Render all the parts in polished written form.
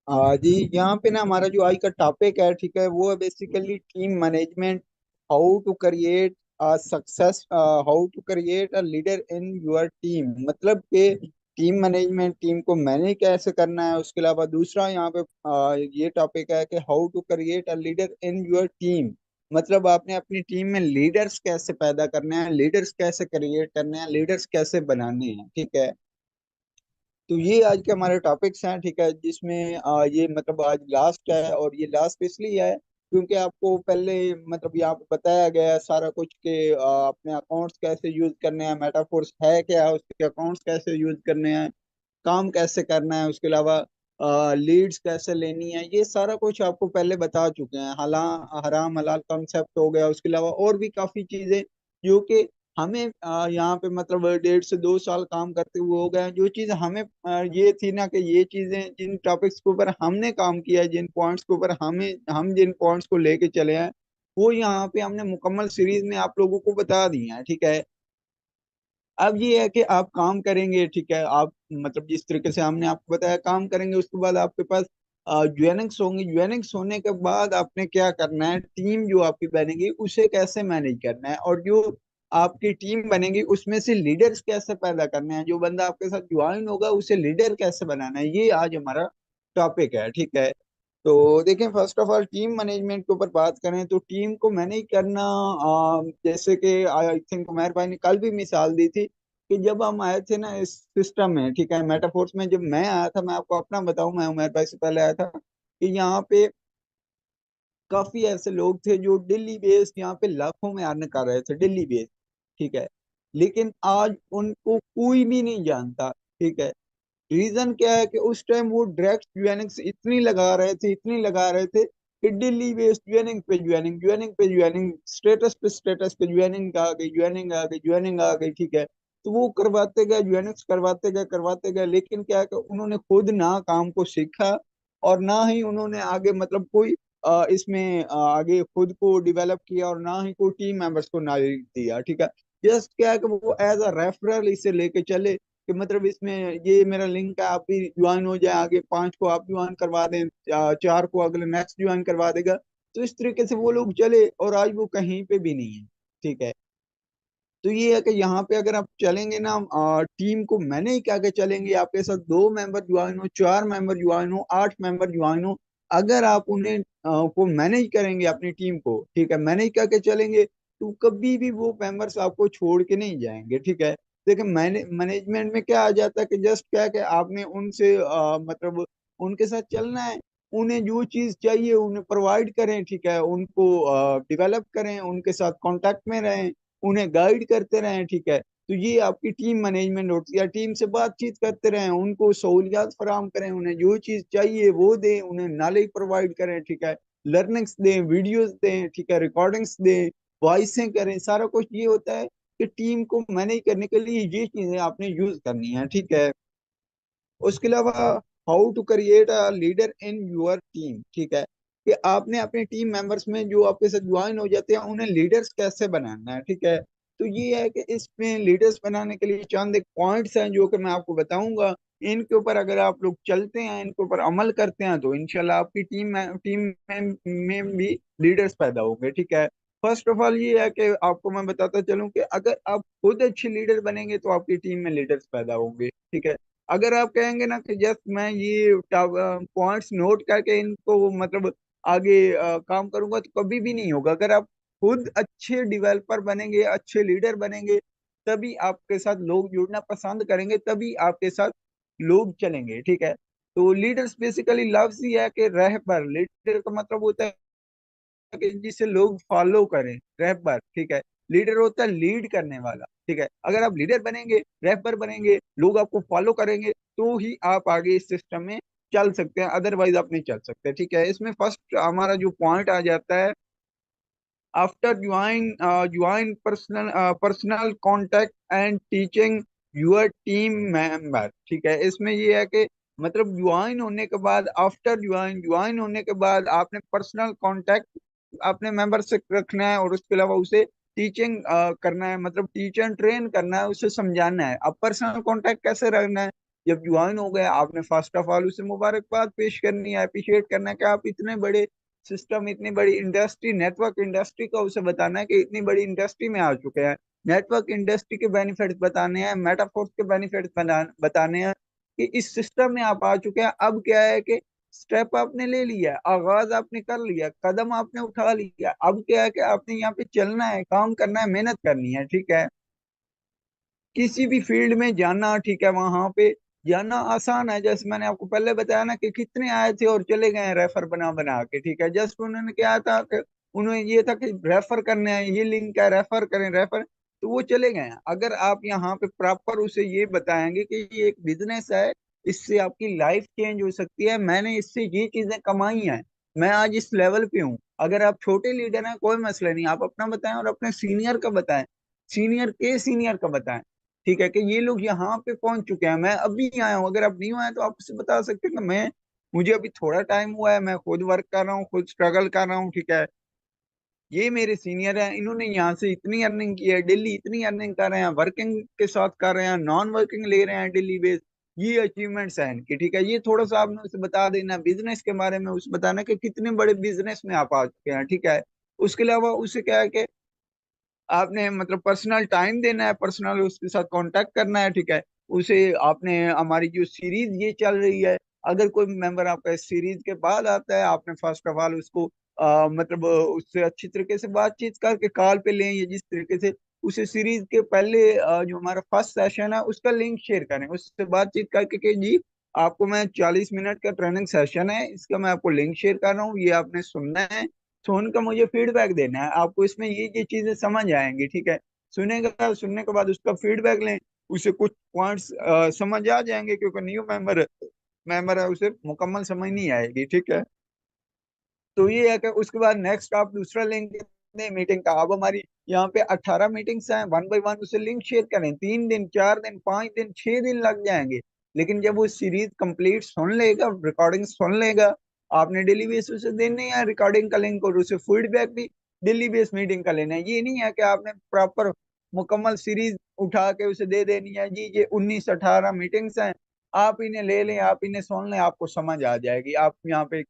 जी, यहाँ पे ना हमारा जो आज का टॉपिक है, ठीक है, वो है basically team management. How to create success, how to create a leader in your team. मतलब कि टीम मैनेजमेंट, टीम को मैनेज कैसे करना है। उसके अलावा दूसरा यहाँ पे ये टॉपिक है कि how to create a leader in your team. मतलब आपने अपनी टीम में लीडर्स कैसे पैदा करने हैं, लीडर्स कैसे क्रिएट करने हैं, लीडर्स कैसे बनाने हैं, ठीक है। तो ये आज के हमारे टॉपिक्स हैं, ठीक है, जिसमें ये मतलब आज लास्ट है, और ये लास्ट इसलिए है क्योंकि आपको पहले मतलब यहाँ पे बताया गया है सारा कुछ कि अपने अकाउंट्स कैसे यूज करने हैं, मेटाफोर्स है क्या, उसके अकाउंट्स कैसे यूज करने हैं, काम कैसे करना है, उसके अलावा लीड्स कैसे लेनी है, ये सारा कुछ आपको पहले बता चुके हैं। हला हराम हलाल कॉन्सेप्ट हो गया, उसके अलावा और भी काफी चीजें जो कि हमें यहाँ पे मतलब 1.5 से 2 साल काम करते हुए हो गए हैं। जो चीज हमें ये थी ना कि ये चीजें जिन टॉपिक्स के ऊपर हमने काम किया है, जिन पॉइंट्स के ऊपर हम जिन पॉइंट्स को लेके चले हैं, वो यहाँ पे हमने मुकम्मल सीरीज में आप लोगों को बता दी है, ठीक है। अब ये है कि आप काम करेंगे, ठीक है, आप मतलब जिस तरीके से हमने आपको बताया काम करेंगे, उसके बाद आपके पास ज्वाइनिंग्स होंगी। ज्वाइनिंग्स होने के बाद आपने क्या करना है, टीम जो आपकी बनेगी उसे कैसे मैनेज करना है, और जो आपकी टीम बनेगी उसमें से लीडर्स कैसे पैदा करने हैं, जो बंदा आपके साथ ज्वाइन होगा उसे लीडर कैसे बनाना है, ये आज हमारा टॉपिक है, ठीक है। तो देखें, first of all team management के ऊपर बात करें तो टीम को मैनेज करना, जैसे कि आई थिंक उमर भाई ने कल भी मिसाल दी थी कि जब हम आए थे ना इस सिस्टम में, ठीक है, मेटाफोर्स में जब मैं आया था, मैं आपको अपना बताऊं, मैं उमर भाई से पहले आया था कि यहाँ पे काफी ऐसे लोग थे जो दिल्ली बेस्ड यहाँ पे लाखों में अर्न कर रहे थे, दिल्ली बेस्ड, ठीक है। लेकिन आज उनको कोई भी नहीं जानता, ठीक है। रीजन क्या है कि उस टाइम वो डायरेक्ट ज्वाइनिंग इतनी लगा रहे थे, इतनी लगा रहे थे कि दिल्ली बेस्ड ज्वाइनिंग पे ज्वाइनिंग, ज्वाइनिंग पे ज्वाइनिंग, स्टेटस पे स्टेटस पे ज्वाइनिंग आ गई, ज्वाइनिंग आ गई, ज्वाइनिंग आ गई, ठीक है। तो वो करवाते गए, ज्वाइनिंग्स करवाते गए, करवाते गए, लेकिन क्या है कि उन्होंने खुद ना काम को सीखा, और ना ही उन्होंने आगे मतलब कोई इसमें आगे खुद को डेवलप किया, और ना ही कोई टीम मेंबर्स को नॉलेज दिया, ठीक है। जस्ट क्या है कि वो एज अ रेफरल इसे लेके चले कि मतलब इसमें ये मेरा लिंक है, आप भी ज्वाइन हो जाए, आगे 5 को आप ज्वाइन करवा दें, 4 को अगले नेक्स्ट ज्वाइन करवा देगा। तो इस तरीके से वो लोग चले, और आज वो कहीं पे भी नहीं है, ठीक है। तो ये है कि यहाँ पे अगर आप चलेंगे ना, टीम को मैनेज करके चलेंगे, आपके साथ 2 मेंबर ज्वाइन हो, 4 मेंबर ज्वाइन हो, 8 मेंबर ज्वाइन हो, अगर आप उन्हें को मैनेज करेंगे अपनी टीम को, ठीक है, मैनेज करके चलेंगे, तो कभी भी वो मेंबर्स आपको छोड़ के नहीं जाएंगे, ठीक है। देखिए, मैनेजमेंट में क्या आ जाता है कि जस्ट क्या है कि आपने उनसे मतलब उनके साथ चलना है, उन्हें जो चीज चाहिए उन्हें प्रोवाइड करें, ठीक है, उनको डेवलप करें, उनके साथ कांटेक्ट में रहें, उन्हें गाइड करते रहें, ठीक है। तो ये आपकी टीम मैनेजमेंट होती है। टीम से बातचीत करते रहें, उनको सहूलियात फराम करें, उन्हें जो चीज़ चाहिए वो दें, उन्हें नॉलेज प्रोवाइड करें, ठीक है, लर्निंग्स दें, वीडियोस दें, ठीक है, रिकॉर्डिंग्स दें, वॉइसें करें, सारा कुछ ये होता है कि टीम को मैनेज करने के लिए ये चीज़ें आपने यूज करनी है, ठीक है। उसके अलावा how to create a leader in your team, ठीक है, कि आपने अपने टीम मेंबर्स में जो आपके साथ ज्वाइन हो जाते हैं उन्हें लीडर्स कैसे बनाना है, ठीक है। तो ये है कि इसमें लीडर्स बनाने के लिए चंद एक पॉइंट्स हैं जो कि मैं आपको बताऊंगा। इनके ऊपर अगर आप लोग चलते हैं, इनके ऊपर अमल करते हैं, तो इंशाल्लाह आपकी टीम में भी लीडर्स पैदा होंगे, ठीक है। फर्स्ट ऑफ ऑल ये है कि आपको मैं बताता चलूं कि अगर आप खुद अच्छे लीडर बनेंगे तो आपकी टीम में लीडर्स पैदा होंगे, ठीक है। अगर आप कहेंगे ना कि जस्ट मैं ये पॉइंट्स नोट करके इनको मतलब आगे काम करूंगा, तो कभी भी नहीं होगा। अगर आप खुद अच्छे डेवलपर बनेंगे, अच्छे लीडर बनेंगे, तभी आपके साथ लोग जुड़ना पसंद करेंगे, तभी आपके साथ लोग चलेंगे, ठीक है। तो लीडर्स बेसिकली लफ्ज ही है कि रहबर, लीडर का मतलब होता है कि जिसे लोग फॉलो करें, रहबर, ठीक है। लीडर होता है लीड करने वाला, ठीक है। अगर आप लीडर बनेंगे, रहबर बनेंगे, लोग आपको फॉलो करेंगे, तो ही आप आगे इस सिस्टम में चल सकते हैं, अदरवाइज आप नहीं चल सकते, ठीक है। इसमें फर्स्ट हमारा जो पॉइंट आ जाता है, after join personal contact and teaching your team member, ठीक है। इसमें ये है कि मतलब ज्वाइन होने के बाद, आफ्टर ज्वाइन होने के बाद आपने पर्सनल कांटेक्ट अपने मेंबर से रखना है, और उसके अलावा उसे टीचिंग करना है, मतलब टीच एंड ट्रेन करना है, उसे समझाना है। अब पर्सनल कांटेक्ट कैसे रखना है, जब ज्वाइन हो गए, आपने फर्स्ट ऑफ ऑल उसे मुबारकबाद पेश करनी है, अप्रिशिएट करना है कि आप इतने बड़े सिस्टम, इतनी बड़ी इंडस्ट्री, नेटवर्क इंडस्ट्री का उसे बताना है कि इतनी बड़ी इंडस्ट्री में आ चुके हैं, नेटवर्क इंडस्ट्री के बेनिफिट्स बताने हैं, मेटाफोर्स के बेनिफिट्स बताने हैं कि इस सिस्टम में आप आ चुके हैं। अब क्या है कि स्टेप आपने ले लिया है, आगाज आपने कर लिया, कदम आपने उठा लिया, अब क्या है कि आपने यहाँ पे चलना है, काम करना है, मेहनत करनी है, ठीक है। किसी भी फील्ड में जाना, ठीक है, वहां पे जाना आसान है। जैसे मैंने आपको पहले बताया ना कि कितने आए थे और चले गए रेफर बना बना के, ठीक है। जस्ट उन्होंने क्या था कि उन्हें ये था कि रेफर करने हैं, ये लिंक है, रेफर करें, रेफर, तो वो चले गए हैं। अगर आप यहाँ पे प्रॉपर उसे ये बताएंगे कि ये एक बिजनेस है, इससे आपकी लाइफ चेंज हो सकती है, मैंने इससे ये चीजें कमाई हैं, मैं आज इस लेवल पे हूँ। अगर आप छोटे लीडर हैं, कोई मसला नहीं, आप अपना बताएं और अपने सीनियर का बताएं, सीनियर के सीनियर का बताएं, ठीक है, कि ये लोग यहाँ पे पहुंच चुके हैं, मैं अभी आया हूँ। अगर आप नहीं आए तो आप उससे बता सकते हैं कि मैं, मुझे अभी थोड़ा टाइम हुआ है, मैं खुद वर्क कर रहा हूँ, खुद स्ट्रगल कर रहा हूँ, ठीक है। ये मेरे सीनियर हैं, इन्होंने यहाँ से इतनी अर्निंग की है, डेली इतनी अर्निंग कर रहे हैं, वर्किंग के साथ कर रहे हैं, नॉन वर्किंग ले रहे हैं डेली बेस, ये अचीवमेंट्स हैं इनकी, ठीक है। ये थोड़ा सा आपने उसे बता देना, बिजनेस के बारे में उसे बताना कि कितने बड़े बिजनेस में आप आ चुके हैं, ठीक है। उसके अलावा उसे क्या है कि आपने मतलब पर्सनल टाइम देना है, पर्सनल उसके साथ कांटेक्ट करना है, ठीक है। उसे आपने, हमारी जो सीरीज ये चल रही है, अगर कोई मेंबर आपका इस सीरीज के बाद आता है, आपने फर्स्ट ऑफ ऑल उसको मतलब उससे अच्छी तरीके से बातचीत करके कॉल पे लें, या जिस तरीके से उसे सीरीज के पहले जो हमारा फर्स्ट सेशन है उसका लिंक शेयर करें, उससे बातचीत करके कि जी आपको मैं 40 मिनट का ट्रेनिंग सेशन है, इसका मैं आपको लिंक शेयर कर रहा हूँ, ये आपने सुनना है, सुन का मुझे फीडबैक देना है, आपको इसमें ये चीजें समझ आएंगी, ठीक है। सुनेगा, सुनने के बाद उसका फीडबैक लें, उसे कुछ पॉइंट्स समझ आ जाएंगे, क्योंकि न्यू मेंबर है, उसे मुकम्मल समझ नहीं आएगी, ठीक है। तो ये है कि उसके बाद नेक्स्ट आप दूसरा लिंक दें मीटिंग का। अब हमारी यहाँ पे 18 मीटिंग्स हैं, वन बाई वन उसे लिंक शेयर करें, 3 दिन, 4 दिन, 5 दिन, 6 दिन लग जाएंगे, लेकिन जब वो सीरीज कंप्लीट सुन लेगा, रिकॉर्डिंग सुन लेगा, आपने डेली बेस उसे देने है रिकॉर्डिंग का लिंक, और उसे फीडबैक भी डेली बेस मीटिंग का लेना है। ये नहीं है कि आपने प्रॉपर मुकम्मल सीरीज उठा के उसे दे देनी है, जी ये 19-18 मीटिंग्स हैं, आप इन्हें ले लें, आप इन्हें सुन लें, आपको समझ आ जाएगी, आप यहाँ पे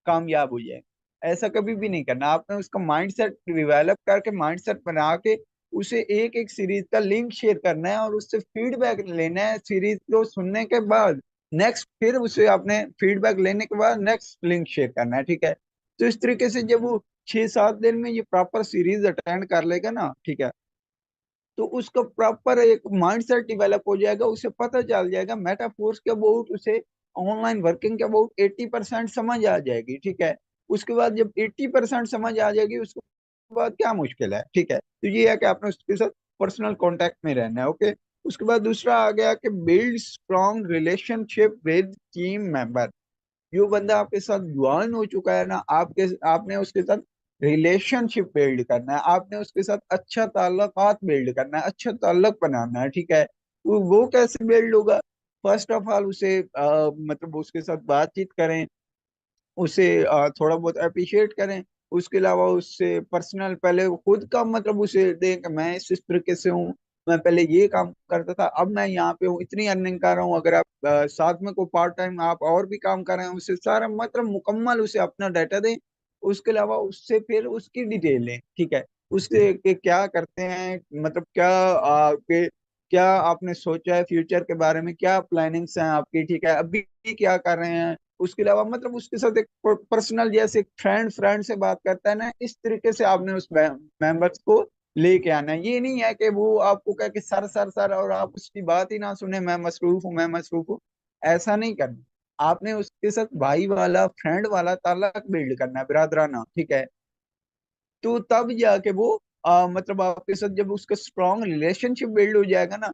कामयाब हो जाए। ऐसा कभी भी नहीं करना, आपने उसका माइंडसेट डेवलप करके, माइंडसेट बना के उसे एक एक सीरीज का लिंक शेयर करना है, और उससे फीडबैक लेना है सीरीज को सुनने के बाद। नेक्स्ट फिर उसे आपने फीडबैक लेने के बाद नेक्स्ट लिंक शेयर करना है, ठीक है। तो इस तरीके से जब वो 6-7 दिन में ये प्रॉपर सीरीज अटेंड कर लेगा ना, ठीक है, तो उसका प्रॉपर एक माइंडसेट डेवलप हो जाएगा, उसे पता चल जाएगा मेटाफोर्स के अबाउट, उसे ऑनलाइन वर्किंग के अबाउट 80% समझ आ जाएगी, ठीक है। उसके बाद जब 80% समझ आ जाएगी, उसके बाद क्या मुश्किल है, ठीक है। तो ये है कि आपने उसके साथ पर्सनल कांटेक्ट में रहना है, ओके। उसके बाद दूसरा आ गया कि build strong relationship with team member. जो बंदा आपके साथ ज्वाइन हो चुका है ना, आपके आपने उसके साथ रिलेशनशिप बिल्ड करना है, आपने उसके साथ अच्छा ताल्लुकात बिल्ड करना है, अच्छा ताल्लुक बनाना है, ठीक है। वो कैसे बिल्ड होगा? फर्स्ट ऑफ ऑल उसे मतलब उसके साथ बातचीत करें, उसे थोड़ा बहुत अप्रिशिएट करें। उसके अलावा उससे पर्सनल पहले खुद का मतलब उसे दें कि मैं इस तरीके से हूँ, मैं पहले ये काम करता था, अब मैं यहाँ पे हूँ, इतनी अर्निंग कर रहा हूँ। अगर आप साथ में को पार्ट टाइम आप और भी काम कर रहे हैं, उससे सारा मतलब मुकम्मल उसे अपना डाटा दें। उसके अलावा उससे फिर उसकी डिटेल लें, ठीक है। उसके के क्या करते हैं, मतलब क्या क्या आपने सोचा है फ्यूचर के बारे में, क्या प्लानिंग्स हैं आपकी, ठीक है, अभी क्या कर रहे हैं। उसके अलावा मतलब उसके साथ एक पर्सनल, जैसे एक फ्रेंड फ्रेंड से बात करता है ना, इस तरीके से आपने उस मेंबर्स को लेके आना है। ये नहीं है कि वो आपको कहे कि सर सर सर और आप उसकी बात ही ना सुने, मैं मसरूफ हूँ, मैं मसरूफ हूँ, ऐसा नहीं करना। आपने उसके साथ भाई वाला, फ्रेंड वाला ताल्लुक बिल्ड करना है, बिरादराना, ठीक है। तो तब जाके वो मतलब आपके साथ जब उसका स्ट्रॉन्ग रिलेशनशिप बिल्ड हो जाएगा ना,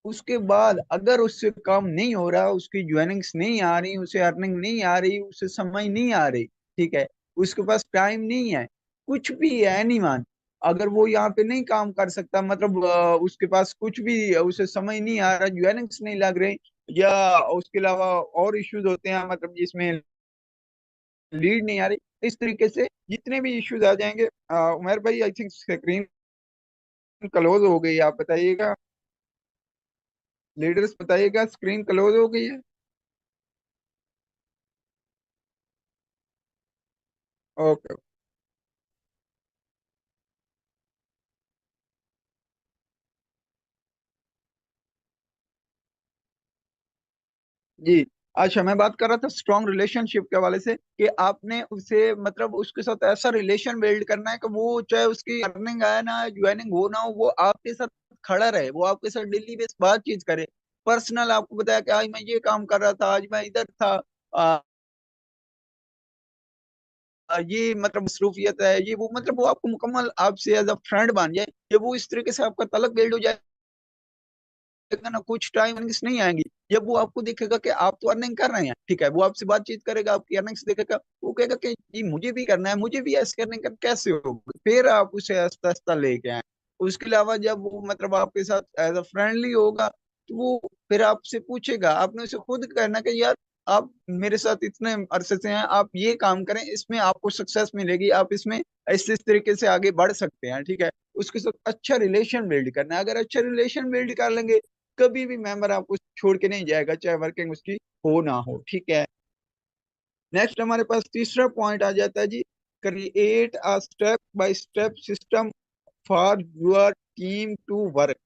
उसके बाद अगर उससे काम नहीं हो रहा, उसकी ज्वाइनिंग्स नहीं आ रही, उसे अर्निंग नहीं आ रही, उसे समझ नहीं आ रही, ठीक है, उसके पास टाइम नहीं है, कुछ भी है नहीं मान, अगर वो यहाँ पे नहीं काम कर सकता, मतलब उसके पास कुछ भी, उसे समझ नहीं आ रहा, ज्वाइनिंग्स नहीं लग रही, या उसके अलावा और इश्यूज होते हैं, मतलब जिसमें लीड नहीं आ रही, इस तरीके से जितने भी इश्यूज आ जाएंगे। उमर भाई आई थिंक स्क्रीन क्लोज हो गई, आप बताइएगा। लीडर्स बताइएगा, स्क्रीन क्लोज हो गई है? ओके। जी। अच्छा, मैं बात कर रहा था स्ट्रॉन्ग रिलेशनशिप के हवाले से, कि आपने उसे मतलब उसके साथ ऐसा रिलेशन बिल्ड करना है कि वो चाहे उसकी अर्निंग आए ना, ज्वाइनिंग हो ना हो, वो आपके साथ खड़ा रहे, वो आपके साथ डेली बेस बातचीत करे। पर्सनल आपको बताया कि आज मैं ये काम कर रहा था, आज मैं इधर था, ये मतलब मसरूफियत है, ये वो, मतलब वो आपको मुकम्मल आपसे एज अ फ्रेंड मान जाए, ये वो इस तरीके से आपका तलक बिल्ड हो जाए ना, कुछ टाइम अर्निंग्स नहीं आएंगी। जब वो आपको देखेगा कि आप तो अर्निंग कर रहे हैं, ठीक है, वो आपसे बातचीत करेगा, आपकी अर्निंग्स देखेगा, वो कहेगा कि जी मुझे भी करना है, मुझे भी ऐसे करने का कैसे होगा, फिर आप उसे आस्ता आस्ता लेके आए। उसके अलावा जब वो मतलब आपके साथ एज अ फ्रेंडली होगा, तो वो फिर आपसे पूछेगा, आपने उसे खुद कहना कि यार आप मेरे साथ इतने अरसे से हैं, आप ये काम करें, इसमें आपको सक्सेस मिलेगी, आप इसमें इस तरीके से आगे बढ़ सकते हैं, ठीक है। उसके साथ अच्छा रिलेशन बिल्ड करना है। अगर अच्छा रिलेशन बिल्ड कर लेंगे, कभी भी मेंबर आपको छोड़ के नहीं जाएगा, चाहे वर्किंग उसकी हो ना हो, ठीक है। नेक्स्ट हमारे पास तीसरा पॉइंट आ जाता है जी, create a step by step system for your team to work.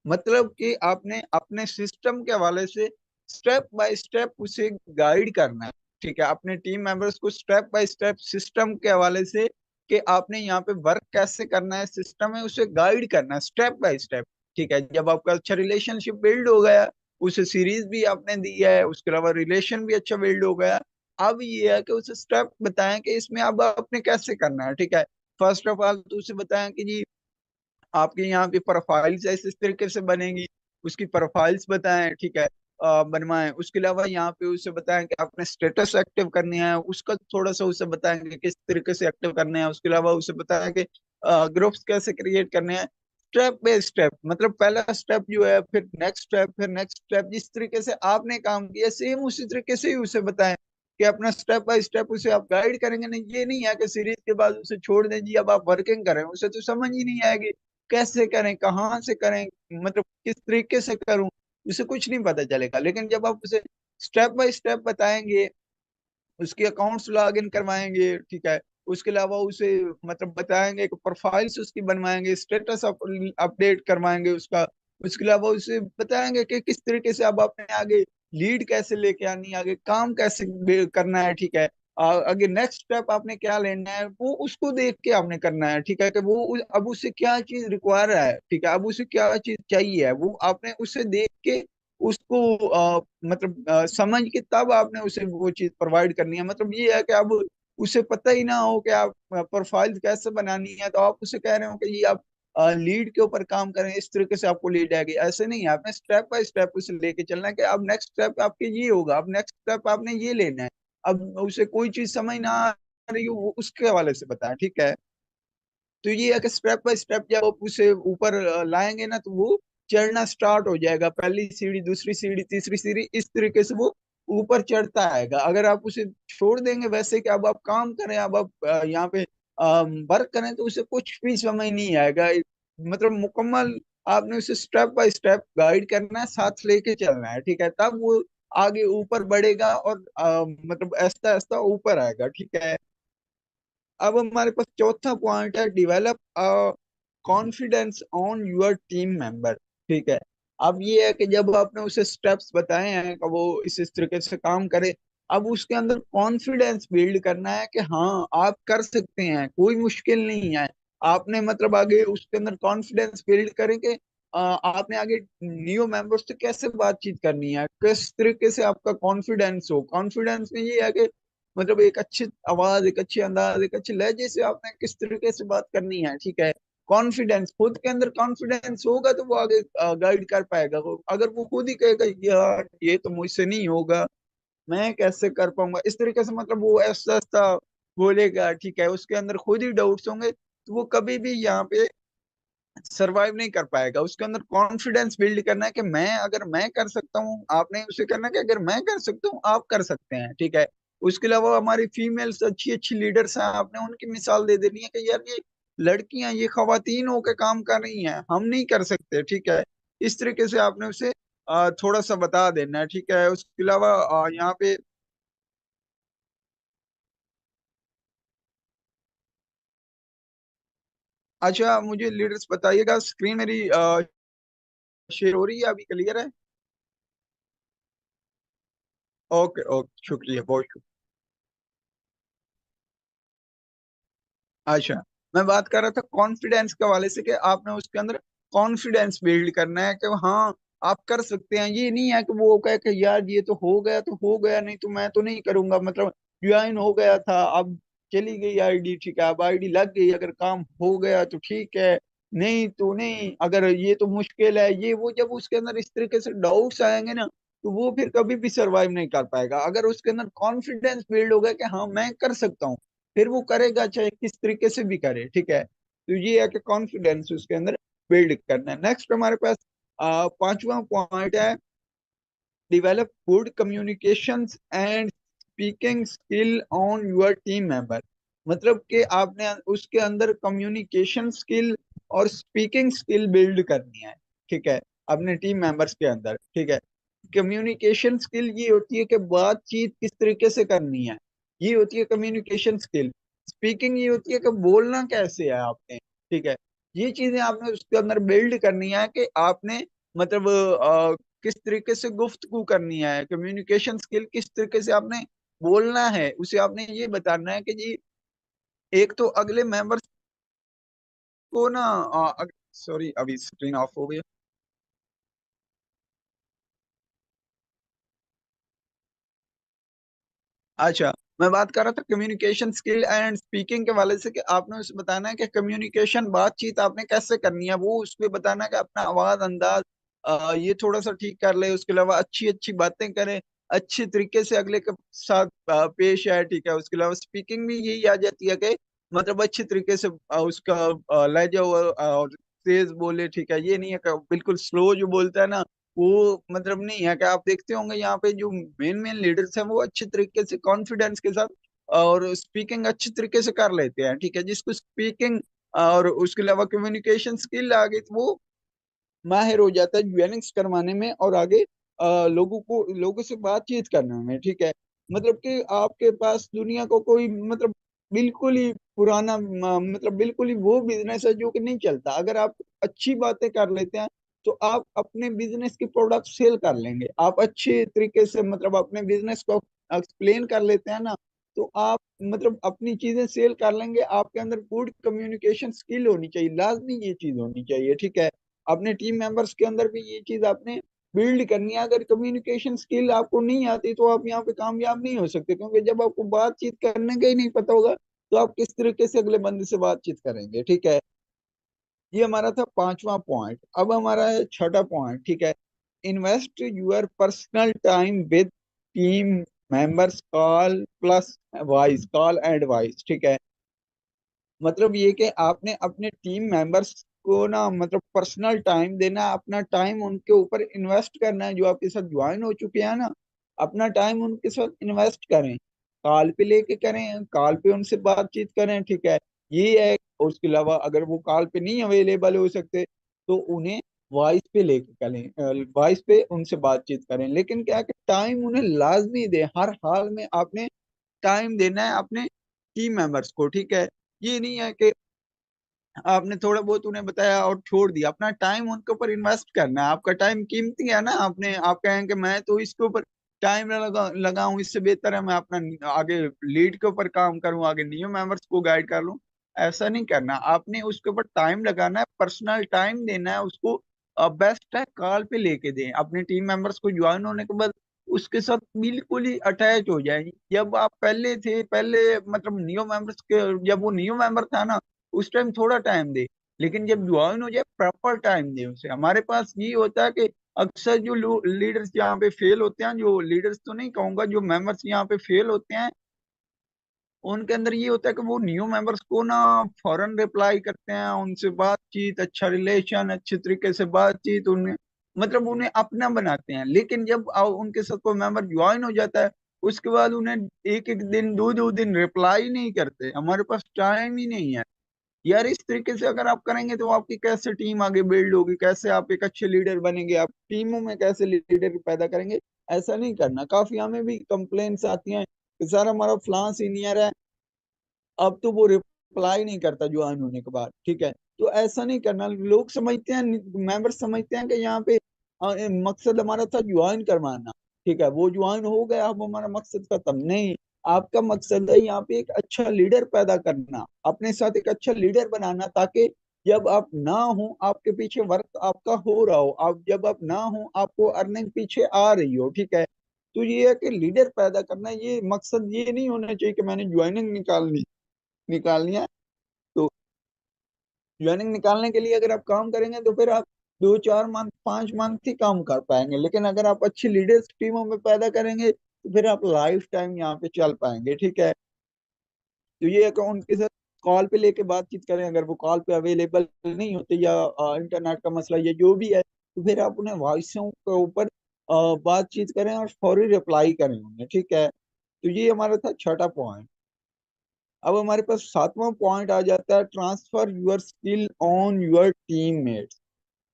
मतलब कि आपने अपने सिस्टम के हवाले से स्टेप बाय स्टेप उसे गाइड करना है, ठीक है, अपने टीम मेंबर्स को स्टेप बाय स्टेप सिस्टम के हवाले से, कि आपने यहाँ पे वर्क कैसे करना है, सिस्टम है उसे गाइड करना है स्टेप बाय स्टेप, ठीक है। जब आपका अच्छा रिलेशनशिप बिल्ड हो गया, उसे सीरीज भी आपने दी है, उसके अलावा रिलेशन भी अच्छा बिल्ड हो गया, अब ये है कि उसे स्टेप बताएं कि इसमें अब आपने कैसे करना है, ठीक है। फर्स्ट ऑफ ऑल तो उसे बताएं कि जी आपके यहाँ पे प्रोफाइल्स इस तरीके से बनेंगी, उसकी प्रोफाइल्स बताएं, ठीक है, बनवाएं। उसके अलावा यहाँ पे उसे बताएं कि आपने स्टेटस एक्टिव करनी है, उसका थोड़ा सा उसे बताएंगे किस तरीके से एक्टिव करने हैं। उसके अलावा उसे बताएं कि ग्रुप्स कैसे क्रिएट करने हैं, स्टेप बाय स्टेप, मतलब पहला स्टेप जो है, फिर नेक्स्ट स्टेप, फिर नेक्स्ट स्टेप, जिस तरीके से आपने काम किया सेम उसी तरीके से ही उसे बताएं, कि अपना स्टेप बाय स्टेप उसे आप गाइड करेंगे। नहीं, ये नहीं है कि सीरीज के बाद उसे छोड़ दें जी अब आप वर्किंग करें, उसे तो समझ ही नहीं आएगी कैसे करें, कहाँ से करें, मतलब किस तरीके से करूं, उसे कुछ नहीं पता चलेगा। लेकिन जब आप उसे स्टेप बाय स्टेप बताएंगे, उसके अकाउंट्स लॉग इन करवाएंगे, ठीक है, उसके अलावा उसे मतलब बताएंगे कि प्रोफाइल्स उसकी बनवाएंगे, स्टेटस अपडेट करवाएंगे उसका। उसके अलावा उसे बताएंगे कि किस तरीके से अब आपने आगे लीड कैसे लेके आनी है, आगे काम कैसे करना है, ठीक है। आगे नेक्स्ट स्टेप आपने क्या लेना है, वो उसको देख के आपने करना है, ठीक है, कि वो अब उससे क्या चीज रिक्वायर है, ठीक है, अब उसे क्या चीज चाहिए है, वो आपने उसे देख के उसको मतलब समझ के तब आपने उसे वो चीज प्रोवाइड करनी है। मतलब ये है कि अब उसे पता ही ना हो कि आप प्रोफाइल कैसे बनानी है, तो आप उसे कह रहे हो कि ये आप लीड के ऊपर काम करें, इस तरीके से आपको लीड आएगी, ऐसे नहीं है। आपने स्टेप बाय स्टेप उसे लेके चलना है कि अब नेक्स्ट स्टेप आपके ये होगा, अब नेक्स्ट स्टेप आपने ये लेना है। अब उसे कोई चीज समझ ना आ रही हो, वो उसके हवाले से बताएं, ठीक है। तो ये है कि स्टेप बाय स्टेप जब आप उसे ऊपर लाएंगे ना, तो वो चढ़ना स्टार्ट हो जाएगा, पहली सीढ़ी, दूसरी सीढ़ी, तीसरी सीढ़ी, इस तरीके से वो ऊपर चढ़ता आएगा। अगर आप उसे छोड़ देंगे वैसे कि अब आप काम करें, अब आप यहाँ पे वर्क करें, तो उसे कुछ भी समझ नहीं आएगा। मतलब मुकम्मल आपने उसे स्टेप बाय स्टेप गाइड करना है, साथ लेके चलना है, ठीक है, तब वो आगे ऊपर बढ़ेगा और मतलब ऐसा ऐसा ऊपर आएगा, ठीक है। अब हमारे पास चौथा पॉइंट है, develop confidence on your team member, ठीक है। अब ये है कि जब आपने उसे स्टेप्स बताए हैं कि वो इस तरीके से काम करे, अब उसके अंदर कॉन्फिडेंस बिल्ड करना है कि हाँ आप कर सकते हैं, कोई मुश्किल नहीं है। आपने मतलब आगे उसके अंदर कॉन्फिडेंस बिल्ड करेंगे, आपने आगे न्यू मेंबर्स से कैसे बातचीत करनी है, किस तरीके से आपका कॉन्फिडेंस हो। कॉन्फिडेंस में ये है कि मतलब एक अच्छी आवाज, एक अच्छी अंदाज, एक अच्छे लहजे से आपने किस तरीके से बात करनी है, ठीक है। कॉन्फिडेंस, खुद के अंदर कॉन्फिडेंस होगा तो वो आगे गाइड कर पाएगा। अगर वो खुद ही कहेगा यार ये तो मुझसे नहीं होगा, मैं कैसे कर पाऊंगा, इस तरीके से मतलब वो ऐसा ऐसा बोलेगा, ठीक है, उसके अंदर खुद ही डाउट्स होंगे, तो वो कभी भी यहाँ पे सरवाइव नहीं कर पाएगा। उसके अंदर कॉन्फिडेंस बिल्ड करना है कि मैं, अगर मैं कर सकता हूँ, आपने उसे करना है कि अगर मैं कर सकता हूँ आप कर सकते हैं, ठीक है। उसके अलावा हमारी फीमेल्स अच्छी अच्छी लीडर्स हैं, आपने उनकी मिसाल दे देनी है कि यार ये लड़कियां, ये खवातीन होकर काम कर रही हैं, हम नहीं कर सकते, ठीक है। इस तरीके से आपने उसे थोड़ा सा बता देना, ठीक है। उसके अलावा यहाँ पे अच्छा मुझे लीडर्स बताइएगा, स्क्रीन मेरी शेयर हो रही है अभी, क्लियर है? ओके ओके, शुक्रिया, बहुत शुक्रिया। अच्छा, मैं बात कर रहा था कॉन्फिडेंस के हवाले से कि आपने उसके अंदर कॉन्फिडेंस बिल्ड करना है कि हाँ आप कर सकते हैं। ये नहीं है कि वो कहे कि यार ये तो हो गया तो हो गया, नहीं तो मैं तो नहीं करूंगा। मतलब ज्वाइन हो गया था, अब चली गई आईडी, ठीक है, अब आईडी लग गई, अगर काम हो गया तो ठीक है, नहीं तो नहीं, अगर ये तो मुश्किल है ये वो। जब उसके अंदर इस तरीके से डाउट्स आएंगे ना, तो वो फिर कभी भी सरवाइव नहीं कर पाएगा। अगर उसके अंदर कॉन्फिडेंस बिल्ड होगा कि हाँ मैं कर सकता हूँ, फिर वो करेगा, चाहे किस तरीके से भी करे, ठीक है। तो ये है कि कॉन्फिडेंस उसके अंदर बिल्ड करना है। नेक्स्ट हमारे पास पांचवा पॉइंट है, develop good communications and speaking skill on your team member। मतलब कि आपने उसके अंदर कम्युनिकेशन स्किल और स्पीकिंग स्किल बिल्ड करनी है, ठीक है, अपने टीम मेंबर्स के अंदर, ठीक है। कम्युनिकेशन स्किल ये होती है कि बातचीत किस तरीके से करनी है, ये होती है कम्युनिकेशन स्किल। स्पीकिंग ये होती है कि बोलना कैसे है आपने, ठीक है। ये चीजें आपने उसके अंदर बिल्ड करनी है कि आपने मतलब किस तरीके से गुफ्तगू करनी है, कम्युनिकेशन स्किल किस तरीके से आपने बोलना है, उसे आपने ये बताना है कि जी एक तो अगले मेंबर्स को ना, सॉरी अभी स्क्रीन ऑफ हो गई। अच्छा, मैं बात कर रहा था कम्युनिकेशन स्किल एंड स्पीकिंग के वाले से कि आपने उसे बताना है कि कम्युनिकेशन बातचीत आपने कैसे करनी है, वो उसमें बताना है कि अपना आवाज अंदाज ये थोड़ा सा ठीक कर ले। उसके अलावा अच्छी अच्छी बातें करें, अच्छे तरीके से अगले के साथ पेश आए, ठीक है। उसके अलावा स्पीकिंग भी यही आ जाती है कि मतलब अच्छे तरीके से उसका लहजा और तेज बोले, ठीक है। ये नहीं है कि बिल्कुल स्लो जो बोलता है ना, वो मतलब नहीं है। कि आप देखते होंगे यहाँ पे जो मेन मेन लीडर्स हैं वो अच्छे तरीके से कॉन्फिडेंस के साथ और स्पीकिंग अच्छी तरीके से कर लेते हैं, ठीक है। जिसको स्पीकिंग और उसके अलावा कम्युनिकेशन स्किल आ गई तो वो माहिर हो जाता है ज्वेनिंग्स करवाने में और आगे लोगों से बातचीत करने में, ठीक है। मतलब कि आपके पास दुनिया को कोई मतलब बिल्कुल ही पुराना मतलब बिल्कुल ही वो बिजनेस है जो कि नहीं चलता। अगर आप अच्छी बातें कर लेते हैं तो आप अपने बिजनेस की प्रोडक्ट सेल कर लेंगे। आप अच्छे तरीके से मतलब अपने बिजनेस को एक्सप्लेन कर लेते हैं ना, तो आप मतलब अपनी चीजें सेल कर लेंगे। आपके अंदर गुड कम्युनिकेशन स्किल होनी चाहिए, लाजमी ये चीज होनी चाहिए, ठीक है। अपने टीम मेंबर्स के अंदर भी ये चीज आपने बिल्ड करनी है। अगर कम्युनिकेशन स्किल आपको नहीं आती तो आप यहाँ पे कामयाब नहीं हो सकते, क्योंकि जब आपको बातचीत करने का ही नहीं पता होगा तो आप किस तरीके से अगले बंदे से बातचीत करेंगे, ठीक है। ये हमारा था पांचवा पॉइंट। अब हमारा है छठा पॉइंट, ठीक है। Invest your personal time with team members, call plus voice, call and voice, ठीक है। मतलब ये कि आपने अपने टीम मेंबर्स को ना मतलब पर्सनल टाइम देना, अपना टाइम उनके ऊपर इन्वेस्ट करना है। जो आपके साथ ज्वाइन हो चुके हैं ना, अपना टाइम उनके साथ इन्वेस्ट करें, कॉल पे लेके करें, कॉल पे उनसे बातचीत करें, ठीक है। ये है। और उसके अलावा अगर वो कॉल पे नहीं अवेलेबल हो सकते तो उन्हें वॉइस पे लेके करें, वॉइस पे उनसे बातचीत करें। लेकिन क्या है कि टाइम उन्हें लाजमी दें, हर हाल में आपने टाइम देना है अपने टीम मेंबर्स को, ठीक है। ये नहीं है कि आपने थोड़ा बहुत उन्हें बताया और छोड़ दिया। अपना टाइम उनके ऊपर इन्वेस्ट करना है। आपका टाइम कीमती है ना, आपने आप कहें कि मैं तो इसके ऊपर टाइम ना लगाऊं, इससे बेहतर है मैं अपना आगे लीड के ऊपर काम करूं, आगे न्यू मेंबर्स को गाइड कर लूं। ऐसा नहीं करना, आपने उसके ऊपर टाइम लगाना है, पर्सनल टाइम देना है उसको। बेस्ट है कॉल पे लेके दें अपने टीम मेंबर्स को, ज्वाइन होने के बाद उसके साथ बिल्कुल ही अटैच हो जाए। जब आप पहले थे, पहले मतलब न्यू मेंबर्स के, जब वो न्यू मेंबर था ना, उस टाइम थोड़ा टाइम दे, लेकिन जब ज्वाइन हो जाए प्रॉपर टाइम दे उसे। हमारे पास ये होता है कि अक्सर जो लीडर्स यहाँ पे फेल होते हैं, जो लीडर्स तो नहीं कहूंगा, जो मेंबर्स यहाँ पे फेल होते हैं, उनके अंदर ये होता है कि वो न्यू मेंबर्स को ना फौरन रिप्लाई करते हैं, उनसे बातचीत, अच्छा रिलेशन, अच्छे तरीके से बातचीत, उन्हें मतलब उन्हें अपना बनाते हैं। लेकिन जब उनके साथ कोई मेंबर ज्वाइन हो जाता है, उसके बाद उन्हें एक एक दिन, दो दो दिन रिप्लाई नहीं करते, हमारे पास टाइम ही नहीं है। यार इस तरीके से अगर आप करेंगे तो आपकी कैसे टीम आगे बिल्ड होगी, कैसे आप एक अच्छे लीडर बनेंगे, आप टीमों में कैसे लीडर पैदा करेंगे। ऐसा नहीं करना। काफी हमें भी कंप्लेन्स आती हैं कि सर हमारा फलां सीनियर है, अब तो वो रिप्लाई नहीं करता ज्वाइन होने के बाद, ठीक है। तो ऐसा नहीं करना। लोग समझते हैं, मेंबर समझते हैं कि यहाँ पे मकसद हमारा था ज्वाइन करवाना, ठीक है, वो ज्वाइन हो गया, अब हमारा मकसद खत्म नहीं। आपका मकसद है यहाँ पे एक अच्छा लीडर पैदा करना, अपने साथ एक अच्छा लीडर बनाना, ताकि जब आप ना हो आपके पीछे वर्क आपका हो रहा हो, आप जब आप ना हो आपको अर्निंग पीछे आ रही हो, ठीक है। तो ये है कि लीडर पैदा करना, ये मकसद ये नहीं होना चाहिए कि मैंने ज्वाइनिंग निकालनी है। तो ज्वाइनिंग निकालने के लिए अगर आप काम करेंगे तो फिर आप 2 4 मंथ 5 मंथ ही काम कर पाएंगे, लेकिन अगर आप अच्छी लीडर्स टीमों में पैदा करेंगे तो फिर आप लाइफ टाइम यहाँ पे चल पाएंगे, ठीक है। तो ये है कि उनके साथ कॉल पे लेके बातचीत करें, अगर वो कॉल पे अवेलेबल नहीं होते या इंटरनेट का मसला या जो भी है, तो फिर आप उन्हें वॉइसों के ऊपर बातचीत करें और फौरी रिप्लाई करें उन्हें, ठीक है। तो ये हमारा था छठा पॉइंट। अब हमारे पास सातवां पॉइंट आ जाता है, transfer your skill on your teammates.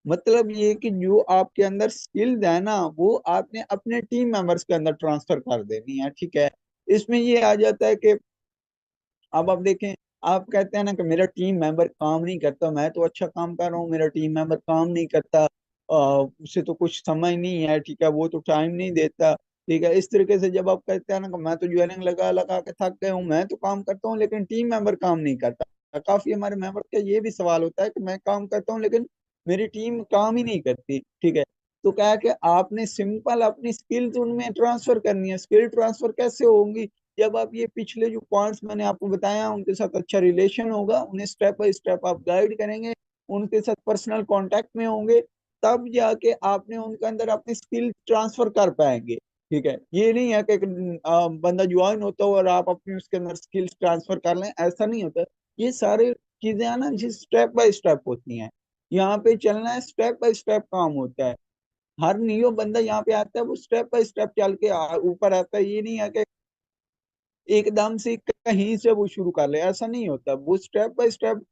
मतलब ये कि जो आपके अंदर स्किल्स है ना, वो आपने अपने टीम मेंबर्स के अंदर ट्रांसफर कर देनी है, ठीक है। इसमें ये आ जाता है कि अब आप देखें, आप कहते हैं ना कि मेरा टीम मेंबर काम नहीं करता, मैं तो अच्छा काम कर रहा हूँ, मेरा टीम मेंबर काम नहीं करता, उसे तो कुछ समझ नहीं है, ठीक है, वो तो टाइम नहीं देता, ठीक है। इस तरीके से जब आप कहते हैं ना कि मैं तो ज्वाइनिंग लगा लगा के थक गया हूँ, मैं तो काम करता हूँ लेकिन टीम मेंबर काम नहीं करता। काफी हमारे मेंबर का ये भी सवाल होता है कि मैं काम करता हूँ लेकिन मेरी टीम काम ही नहीं करती, ठीक है। तो क्या है कि आपने सिंपल अपनी स्किल्स उनमें ट्रांसफर करनी है। स्किल ट्रांसफर कैसे होंगी? जब आप ये पिछले जो पॉइंट्स मैंने आपको बताया उनके साथ अच्छा रिलेशन होगा, उन्हें स्टेप बाय स्टेप आप गाइड करेंगे, उनके साथ पर्सनल कांटेक्ट में होंगे, तब जाके आपने उनके अंदर अपनी स्किल ट्रांसफर कर पाएंगे, ठीक है। ये नहीं है कि बंदा ज्वाइन होता हो और आप अपने उसके अंदर स्किल्स ट्रांसफर कर लें, ऐसा नहीं होता। ये सारी चीजें है ना जी, स्टेप बाय स्टेप होती हैं। यहाँ पे चलना है, स्टेप बाय स्टेप काम होता है। हर न्यू बंदा यहाँ पे आता है, वो स्टेप बाय स्टेप चल के ऊपर आता है। ये नहीं है कि एकदम से कहीं से वो शुरू कर ले, ऐसा नहीं होता। वो स्टेप बाय स्टेप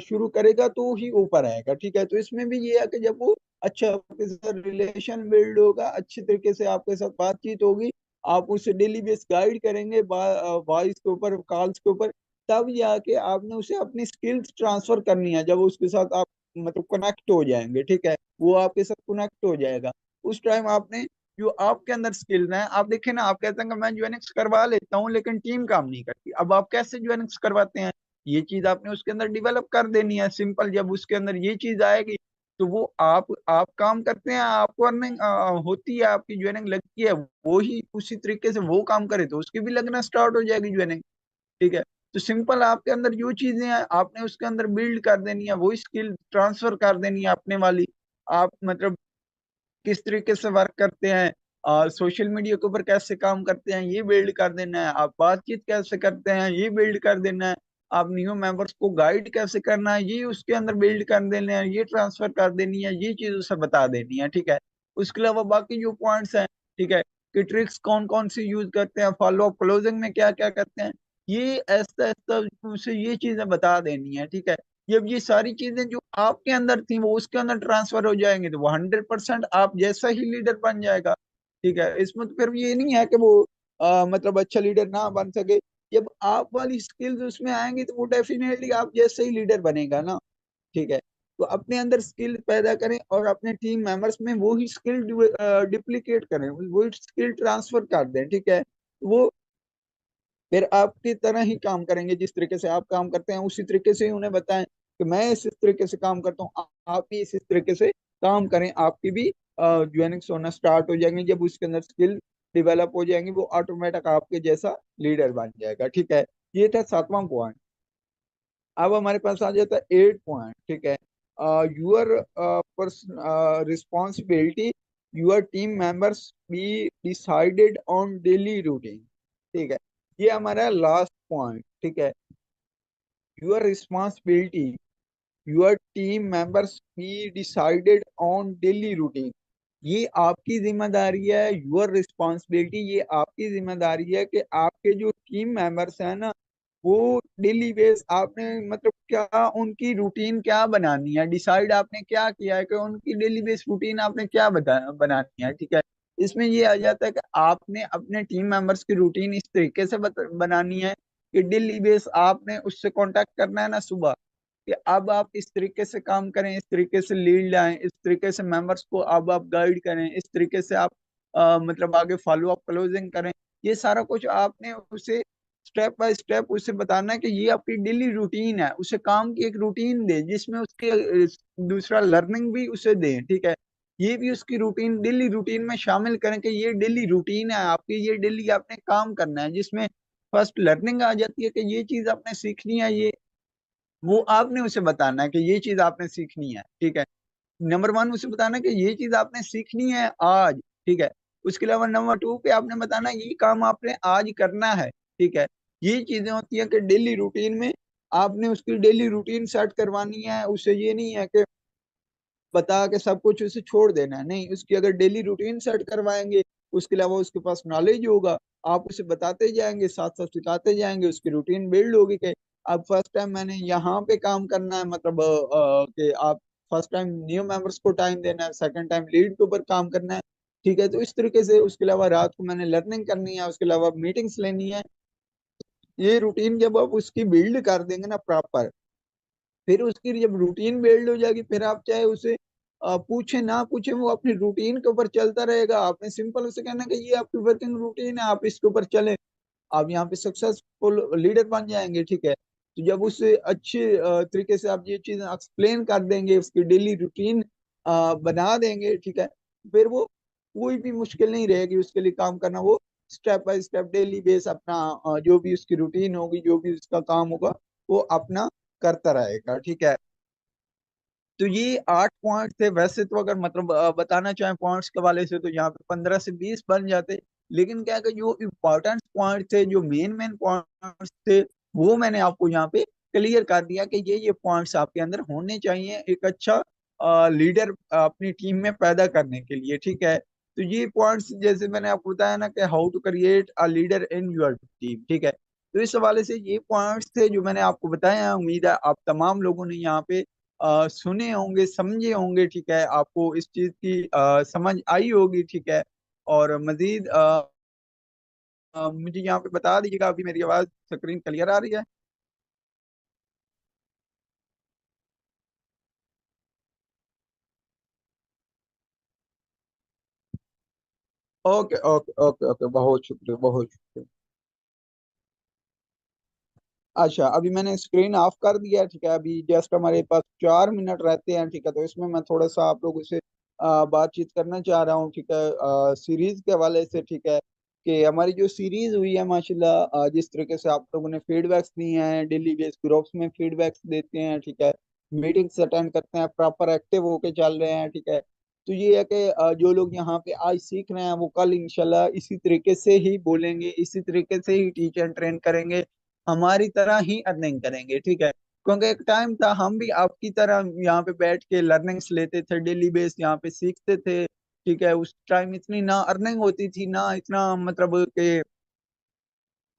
शुरू करेगा तो ही ऊपर आएगा, ठीक है। तो इसमें भी ये है कि जब वो अच्छा आपके साथ रिलेशन बिल्ड होगा, अच्छी तरीके से आपके साथ बातचीत होगी, आप उसे डेली बेस गाइड करेंगे वॉइस के ऊपर, कॉल्स के ऊपर, तब जाके आपने उसे अपनी स्किल्स ट्रांसफर करनी है। जब उसके साथ आप मतलब कनेक्ट हो जाएंगे, ठीक है, वो आपके साथ कनेक्ट हो जाएगा, उस टाइम आपने जो आपके अंदर स्किल है, आप देखें ना, आप कहते हैं कि मैं ज्वाइनिंग्स करवा लेता हूँ लेकिन टीम काम नहीं करती। अब आप कैसे ज्वाइनिंग्स करवाते हैं? ये चीज आपने उसके अंदर डेवलप कर देनी है, सिंपल। जब उसके अंदर ये चीज आएगी तो वो आप काम करते हैं, आपको अर्निंग होती है, आपकी ज्वाइनिंग लगती है, वो ही उसी तरीके से वो काम करे तो उसकी भी लगना स्टार्ट हो जाएगी ज्वाइनिंग, ठीक है। तो सिंपल आपके अंदर जो चीजें हैं आपने उसके अंदर बिल्ड कर देनी है, वो स्किल ट्रांसफर कर देनी है अपने वाली। आप मतलब किस तरीके से वर्क करते हैं और सोशल मीडिया के ऊपर कैसे काम करते हैं, ये बिल्ड कर देना है। आप बातचीत कैसे करते हैं, ये बिल्ड कर देना है। आप न्यू मेंबर्स को गाइड कैसे करना है, ये उसके अंदर बिल्ड कर देना है, ये ट्रांसफर कर देनी है, ये चीज उसे बता देनी है, ठीक है। उसके अलावा बाकी जो पॉइंट्स हैं, ठीक है, कि ट्रिक्स कौन कौन सी यूज करते हैं, फॉलो अप क्लोजिंग में क्या क्या करते हैं, ये ऐसा ऐसा उसे ये चीजें बता देनी है, ठीक है। जब ये सारी चीजें जो आपके अंदर थी वो उसके अंदर ट्रांसफर हो जाएंगे तो वो 100% आप जैसा ही लीडर बन जाएगा, ठीक है। इसमें तो फिर ये नहीं है कि वो मतलब अच्छा लीडर ना बन सके। जब आप वाली स्किल्स उसमें आएंगी तो वो डेफिनेटली आप जैसे ही लीडर बनेगा ना, ठीक है। तो अपने अंदर स्किल पैदा करें और अपने टीम मेंबर्स में वो ही स्किल डिप्लीकेट करें, वो स्किल ट्रांसफर कर दें, ठीक है। वो फिर आपकी तरह ही काम करेंगे, जिस तरीके से आप काम करते हैं उसी तरीके से ही उन्हें बताएं कि मैं इस तरीके से काम करता हूँ, आप भी इस तरीके से काम करें, आपकी भी ज्वाइनिंग्स होना स्टार्ट हो जाएंगे। जब उसके अंदर स्किल डेवलप हो जाएंगी वो ऑटोमेटिक आपके जैसा लीडर बन जाएगा, ठीक है। ये था सातवां पॉइंट। अब हमारे पास आ जाता है 8 पॉइंट, ठीक है। Your responsibility your team members be decided on daily routine, ठीक है। ये हमारा लास्ट पॉइंट, ठीक है। Your responsibility your team members be decided on daily routine. ये आपकी जिम्मेदारी है, यूर रिस्पॉन्सिबिलिटी, ये आपकी जिम्मेदारी है कि आपके जो टीम मेंबर्स हैं ना, वो डेली बेस आपने मतलब क्या उनकी रूटीन क्या बनानी है, डिसाइड आपने क्या किया है कि उनकी डेली बेस रूटीन आपने क्या बनानी है, ठीक है। इसमें ये आ जाता है कि आपने अपने टीम मेंबर्स की रूटीन इस तरीके से बनानी है कि डेली बेस आपने उससे कांटेक्ट करना है ना सुबह, कि अब आप इस तरीके से काम करें, इस तरीके से लीड लाएं, इस तरीके से मेंबर्स को अब आप गाइड करें, इस तरीके से आप मतलब आगे फॉलो अप क्लोजिंग करें। ये सारा कुछ आपने उसे स्टेप बाय स्टेप उसे बताना है कि ये आपकी डेली रूटीन है, उसे काम की एक रूटीन दे जिसमें उसके दूसरा लर्निंग भी उसे दे, ठीक है। ये भी उसकी रूटीन डेली रूटीन में शामिल करें कि ये डेली रूटीन है आपकी, ये डेली आपने काम करना है, जिसमें फर्स्ट लर्निंग आ जाती है कि ये चीज आपने सीखनी है, ये वो आपने उसे बताना है कि ये चीज आपने सीखनी है, ठीक है। नंबर वन उसे बताना है कि ये चीज आपने सीखनी है आज, ठीक है। उसके अलावा नंबर टू पे आपने बताना है ये काम आपने आज करना है, ठीक है। ये चीजें होती हैं कि डेली रूटीन में आपने उसकी डेली रूटीन सेट करवानी है, उसे ये नहीं है कि बता के सब कुछ उसे छोड़ देना है, नहीं, उसकी अगर डेली रूटीन सेट करवाएंगे, उसके अलावा उसके पास नॉलेज होगा, आप उसे बताते जाएंगे, साथ साथ सिखाते जाएंगे, उसकी रूटीन बिल्ड होगी कि अब फर्स्ट टाइम मैंने यहाँ पे काम करना है, मतलब कि आप फर्स्ट टाइम न्यू मेंबर्स को टाइम देना है, सेकंड टाइम लीड के ऊपर काम करना है, ठीक है। तो इस तरीके से उसके अलावा रात को मैंने लर्निंग करनी है, उसके अलावा मीटिंग्स लेनी है। ये रूटीन जब आप उसकी बिल्ड कर देंगे ना प्रॉपर, फिर उसकी जब रूटीन बिल्ड हो जाएगी, फिर आप चाहे उसे पूछे ना पूछे, वो अपनी रूटीन के ऊपर चलता रहेगा। आपने सिंपल उसे कहना कि ये आपकी वर्किंग रूटीन है, आप इसके ऊपर चले, आप यहाँ पे सक्सेसफुल लीडर बन जाएंगे, ठीक है। तो जब उसे अच्छे तरीके से आप ये चीज एक्सप्लेन कर देंगे, उसकी डेली रूटीन बना देंगे, ठीक है, फिर वो कोई भी मुश्किल नहीं रहेगी उसके लिए काम करना। वो step by step daily base अपना जो भी उसकी रूटीन होगी, जो भी उसका काम होगा, वो अपना करता रहेगा, ठीक है। तो ये 8 पॉइंट थे। वैसे तो अगर मतलब बताना चाहें पॉइंट्स के वाले से तो यहाँ पे 15 से 20 बन जाते, लेकिन क्या है कि जो इम्पोर्टेंट पॉइंट थे, जो मेन मेन पॉइंट्स थे, वो मैंने आपको यहाँ पे क्लियर कर दिया कि ये पॉइंट्स आपके अंदर होने चाहिए एक अच्छा लीडर अपनी टीम में पैदा करने के लिए, ठीक है। तो ये पॉइंट्स जैसे मैंने आपको बताया ना कि how to create a leader in your team, ठीक है। तो इस हवाले से ये पॉइंट्स थे जो मैंने आपको बताया हैं। उम्मीद है आप तमाम लोगों ने यहाँ पे सुने होंगे, समझे होंगे, ठीक है, आपको इस चीज की समझ आई होगी, ठीक है। और मजीद मुझे यहाँ पे बता दीजिएगा, अभी मेरी आवाज स्क्रीन क्लियर आ रही है? ओके ओके ओके ओके, बहुत शुक्रिया, बहुत शुक्रिया। अच्छा, अभी मैंने स्क्रीन ऑफ कर दिया है, ठीक है। अभी जस्ट हमारे पास 4 मिनट रहते हैं, ठीक है। तो इसमें मैं थोड़ा सा आप लोगों से बातचीत करना चाह रहा हूँ, ठीक है, सीरीज के हवाले से, ठीक है। कि हमारी जो सीरीज हुई है माशाल्लाह, जिस तरीके से आप लोगों ने फीडबैक्स दिए हैं, डेली बेस ग्रुप्स में फीडबैक्स देते हैं, ठीक है, मीटिंग्स अटेंड करते हैं, प्रॉपर एक्टिव होके चल रहे हैं, ठीक है। तो ये है कि जो लोग यहाँ पे आज सीख रहे हैं वो कल इंशाल्लाह इसी तरीके से ही बोलेंगे, इसी तरीके से ही टीचर ट्रेन करेंगे, हमारी तरह ही अर्निंग करेंगे, ठीक है। क्योंकि एक टाइम था हम भी आपकी तरह यहाँ पे बैठ के लर्निंग्स लेते थे, डेली बेस यहाँ पे सीखते थे, ठीक है। उस टाइम इतनी ना अर्निंग होती थी, ना इतना मतलब कि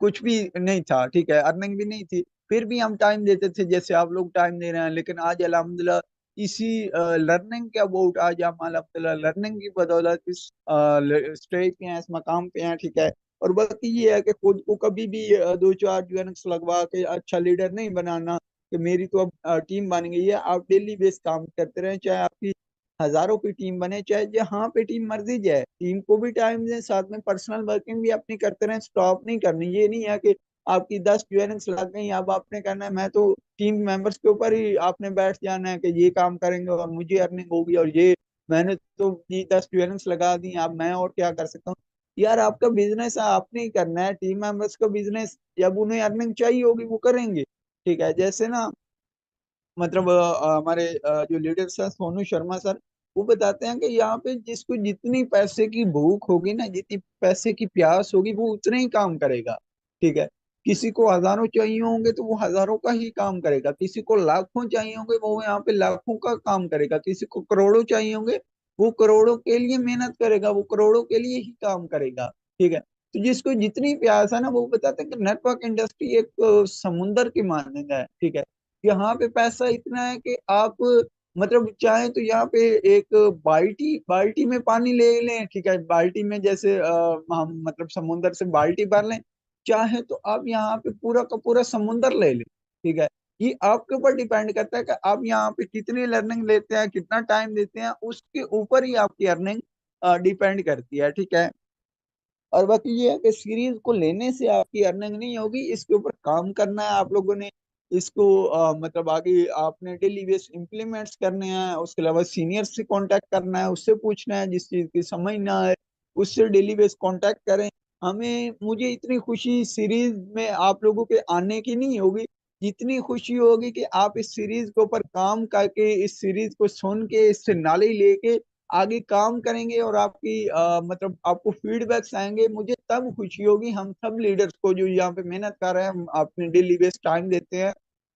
कुछ भी नहीं था, ठीक है, अर्निंग भी नहीं थी, फिर भी हम टाइम देते थे जैसे आप लोग टाइम दे रहे हैं। लेकिन आज अल्हम्दुलिल्लाह इसी लर्निंग के अबाउट आज हम अल्हम्दुलिल्लाह लर्निंग की बदौलत इस स्टेज पे हैं, इस मकाम पे हैं, ठीक है। और बाकी ये है कि खुद को कभी भी दो चार यूएनएक्स लगवा के अच्छा लीडर नहीं बनाना कि मेरी तो अब टीम बन गई है। आप डेली बेस काम करते रहें, चाहे आपकी हजारों की टीम बने, चाहे जहाँ पे टीम मर्जी जाए, टीम को भी टाइम दें, साथ में पर्सनल वर्किंग भी अपनी करते रहें, स्टॉप नहीं करनी। ये नहीं है कि आपकी 10 यूएनएक्स लग गई, अब आपने करना है, मैं तो टीम मेंबर्स के ऊपर ही आपने बैठ जाना है कि ये काम करेंगे और मुझे अर्निंग होगी, और ये मैंने तो ये 10 यूएनएक्स लगा दी, अब मैं और क्या कर सकता हूँ। यार आपका बिजनेस है, आपने ही करना है, टीम मेंबर्स का बिजनेस, जब उन्हें अर्निंग चाहिए होगी वो करेंगे, ठीक है। जैसे ना मतलब हमारे जो लीडर्स हैं सोनू शर्मा सर, वो बताते हैं कि यहाँ पे जिसको जितनी पैसे की भूख होगी ना, जितनी पैसे की प्यास होगी, वो उतने ही काम करेगा, ठीक है। किसी को हजारों चाहिए होंगे तो वो हजारों का ही काम करेगा, किसी को लाखों चाहिए होंगे वो यहाँ पे लाखों का काम करेगा, किसी को करोड़ों चाहिए होंगे वो करोड़ों के लिए मेहनत करेगा, वो करोड़ों के लिए ही काम करेगा, ठीक है। तो जिसको जितनी प्यास है ना, वो बताते हैं कि नेटवर्क इंडस्ट्री एक समुंदर की मानंद है, ठीक है। यहाँ पे पैसा इतना है कि आप मतलब चाहे तो यहाँ पे एक बाल्टी बाल्टी में पानी ले लें, ठीक है, बाल्टी में जैसे हम मतलब समुंदर से बाल्टी भर लें, चाहे तो आप यहाँ पे पूरा का पूरा समुंदर ले लें, ठीक है। ये आपके ऊपर डिपेंड करता है कि आप यहाँ पे कितनी लर्निंग लेते हैं, कितना टाइम देते हैं, उसके ऊपर ही आपकी अर्निंग डिपेंड करती है, ठीक है। और बाकी ये है कि सीरीज को लेने से आपकी अर्निंग नहीं होगी, इसके ऊपर काम करना है आप लोगों ने। इसको मतलब आगे आपने डेली बेस इम्प्लीमेंट्स करने हैं, उसके अलावा सीनियर से कांटेक्ट करना है, उससे पूछना है, जिस चीज की समझ ना आए उससे डेली बेस कांटेक्ट करें। मुझे इतनी खुशी सीरीज में आप लोगों के आने की नहीं होगी, जितनी खुशी होगी कि आप इस सीरीज के ऊपर काम करके, इस सीरीज को सुन के, इससे नॉलेज लेके आगे काम करेंगे और आपकी मतलब आपको फीडबैक्स आएंगे, मुझे तब खुशी होगी। हम सब लीडर्स को जो यहाँ पे मेहनत कर रहे हैं, हम अपने डेली बेस टाइम देते हैं,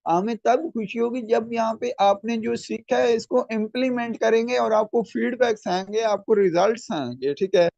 हमें तब खुशी होगी जब यहाँ पे आपने जो सीखा है इसको इम्प्लीमेंट करेंगे और आपको फीडबैक्स आएंगे, आपको रिजल्ट्स आएंगे, ठीक है।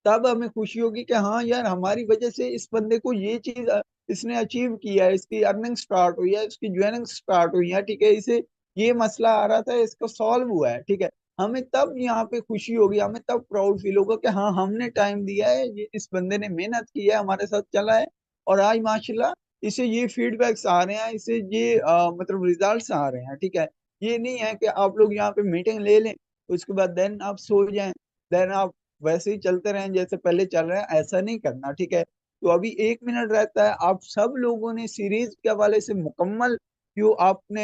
तब हमें खुशी होगी कि हाँ यार, हमारी वजह से इस बंदे को ये चीज इसने अचीव किया है, इसकी अर्निंग स्टार्ट हुई है, इसकी ज्वाइनिंग स्टार्ट हुई है, ठीक है, इसे ये मसला आ रहा था, इसका सॉल्व हुआ है, ठीक है। हमें तब यहाँ पे खुशी होगी, हमें तब प्राउड फील होगा कि हाँ, हमने टाइम दिया है, ये इस बंदे ने मेहनत की है, हमारे साथ चला है, और आज माशाल्लाह इसे ये फीडबैक्स आ रहे हैं, इसे ये मतलब रिजल्ट्स आ रहे हैं, ठीक है। ये नहीं है कि आप लोग यहाँ पे मीटिंग ले लें, उसके बाद देन आप सो जाएं, देन आप वैसे ही चलते रहें जैसे पहले चल रहे हैं, ऐसा नहीं करना, ठीक है। तो अभी 1 मिनट रहता है, आप सब लोगों ने सीरीज के हवाले से मुकम्मल जो आपने